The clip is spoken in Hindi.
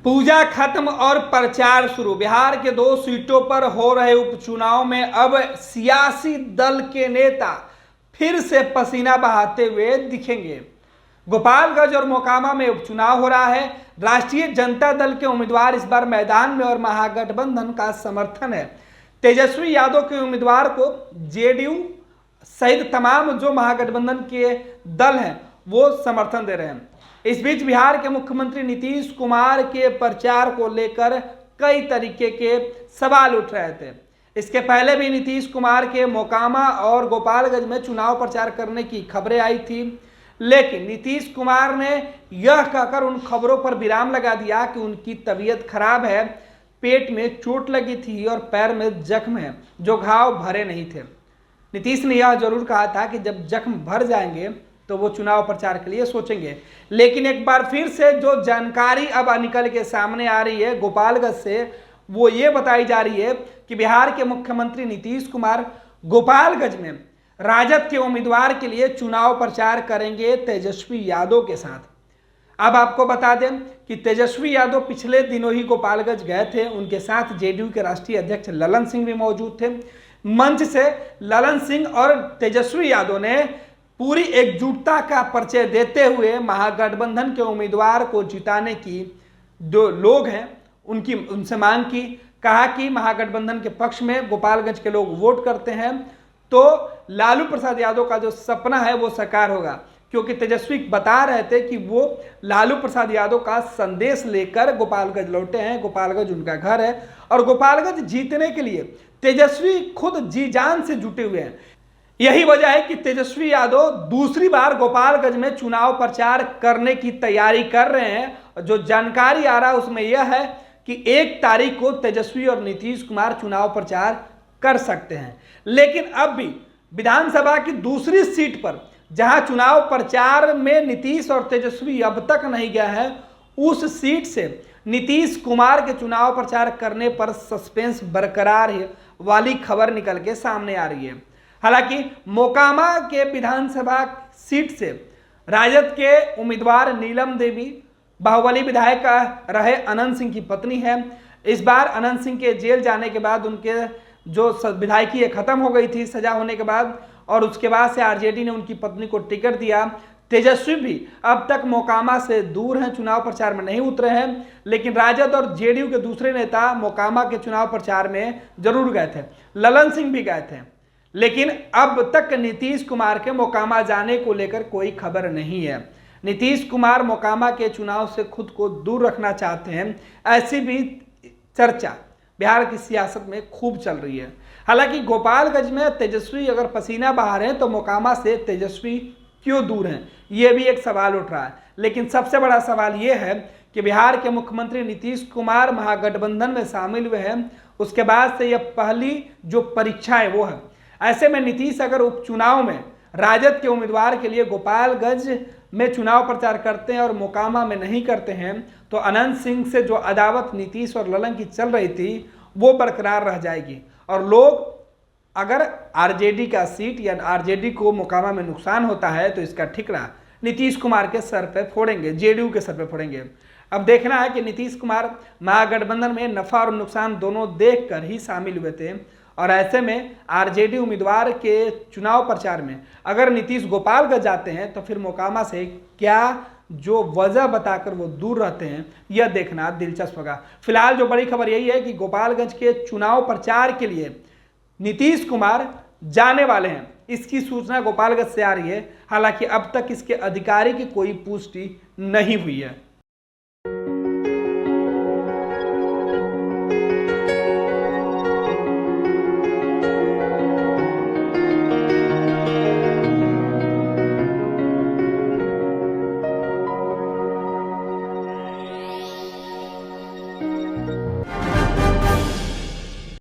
पूजा खत्म और प्रचार शुरू। बिहार के 2 सीटों पर हो रहे उपचुनाव में अब सियासी दल के नेता फिर से पसीना बहाते हुए दिखेंगे। गोपालगंज और मोकामा में उपचुनाव हो रहा है। राष्ट्रीय जनता दल के उम्मीदवार इस बार मैदान में और महागठबंधन का समर्थन है। तेजस्वी यादव के उम्मीदवार को जेडीयू सहित तमाम जो महागठबंधन के दल हैं वो समर्थन दे रहे हैं। इस बीच बिहार के मुख्यमंत्री नीतीश कुमार के प्रचार को लेकर कई तरीके के सवाल उठ रहे थे। इसके पहले भी नीतीश कुमार के मोकामा और गोपालगंज में चुनाव प्रचार करने की खबरें आई थी, लेकिन नीतीश कुमार ने यह कहकर उन खबरों पर विराम लगा दिया कि उनकी तबीयत खराब है, पेट में चोट लगी थी और पैर में जख्म है, जो घाव भरे नहीं थे। नीतीश ने यह जरूर कहा था कि जब जख्म भर जाएंगे तो वो चुनाव प्रचार के लिए सोचेंगे। लेकिन एक बार फिर से जो जानकारी अब निकल के सामने आ रही है गोपालगंज से, वो ये बताई जा रही है कि बिहार के मुख्यमंत्री नीतीश कुमार गोपालगंज में राजद के उम्मीदवार के लिए चुनाव प्रचार करेंगे तेजस्वी यादव के साथ। अब आपको बता दें कि तेजस्वी यादव पिछले दिनों ही गोपालगंज गए थे। उनके साथ जेडीयू के राष्ट्रीय अध्यक्ष ललन सिंह भी मौजूद थे। मंच से ललन सिंह और तेजस्वी यादव ने पूरी एकजुटता का परिचय देते हुए महागठबंधन के उम्मीदवार को जिताने की जो लोग हैं उनसे मांग की। कहा कि महागठबंधन के पक्ष में गोपालगंज के लोग वोट करते हैं तो लालू प्रसाद यादव का जो सपना है वो साकार होगा, क्योंकि तेजस्वी बता रहे थे कि वो लालू प्रसाद यादव का संदेश लेकर गोपालगंज लौटे हैं। गोपालगंज उनका घर है और गोपालगंज जीतने के लिए तेजस्वी खुद जी जान से जुटे हुए हैं। यही वजह है कि तेजस्वी यादव दूसरी बार गोपालगंज में चुनाव प्रचार करने की तैयारी कर रहे हैं। जो जानकारी आ रहा है उसमें यह है कि 1 तारीख को तेजस्वी और नीतीश कुमार चुनाव प्रचार कर सकते हैं। लेकिन अब भी विधानसभा की दूसरी सीट पर जहां चुनाव प्रचार में नीतीश और तेजस्वी अब तक नहीं गया है, उस सीट से नीतीश कुमार के चुनाव प्रचार करने पर सस्पेंस बरकरार है वाली खबर निकल के सामने आ रही है। हालांकि मोकामा के विधानसभा सीट से राजद के उम्मीदवार नीलम देवी बाहुबली विधायक रहे अनंत सिंह की पत्नी है। इस बार अनंत सिंह के जेल जाने के बाद उनके जो विधायकी खत्म हो गई थी सजा होने के बाद, और उसके बाद से आरजेडी ने उनकी पत्नी को टिकट दिया। तेजस्वी भी अब तक मोकामा से दूर हैं, चुनाव प्रचार में नहीं उतरे हैं, लेकिन राजद और जेडीयू के दूसरे नेता मोकामा के चुनाव प्रचार में जरूर गए थे। ललन सिंह भी गए थे, लेकिन अब तक नीतीश कुमार के मोकामा जाने को लेकर कोई खबर नहीं है। नीतीश कुमार मोकामा के चुनाव से खुद को दूर रखना चाहते हैं, ऐसी भी चर्चा बिहार की सियासत में खूब चल रही है। हालांकि गोपालगंज में तेजस्वी अगर पसीना बहा रहे हैं तो मोकामा से तेजस्वी क्यों दूर हैं, ये भी एक सवाल उठ रहा है। लेकिन सबसे बड़ा सवाल ये है कि बिहार के मुख्यमंत्री नीतीश कुमार महागठबंधन में शामिल हुए हैं, उसके बाद से यह पहली जो परीक्षा है वो है। ऐसे में नीतीश अगर उपचुनाव में राजद के उम्मीदवार के लिए गोपालगंज में चुनाव प्रचार करते हैं और मोकामा में नहीं करते हैं, तो अनंत सिंह से जो अदावत नीतीश और ललन की चल रही थी वो बरकरार रह जाएगी। और लोग अगर आरजेडी का सीट या आरजेडी को मोकामा में नुकसान होता है तो इसका ठिकरा नीतीश कुमार के सर पे फोड़ेंगे, जेडीयू के सर पे फोड़ेंगे। अब देखना है कि नीतीश कुमार महागठबंधन में नफा और नुकसान दोनों देखकर ही शामिल हुए थे, और ऐसे में आरजेडी उम्मीदवार के चुनाव प्रचार में अगर नीतीश गोपालगंज जाते हैं तो फिर मोकामा से क्या जो वजह बताकर वो दूर रहते हैं, यह देखना दिलचस्प होगा। फिलहाल जो बड़ी खबर यही है कि गोपालगंज के चुनाव प्रचार के लिए नीतीश कुमार जाने वाले हैं, इसकी सूचना गोपालगंज से आ रही है। हालांकि अब तक इसके अधिकारी की कोई पुष्टि नहीं हुई है।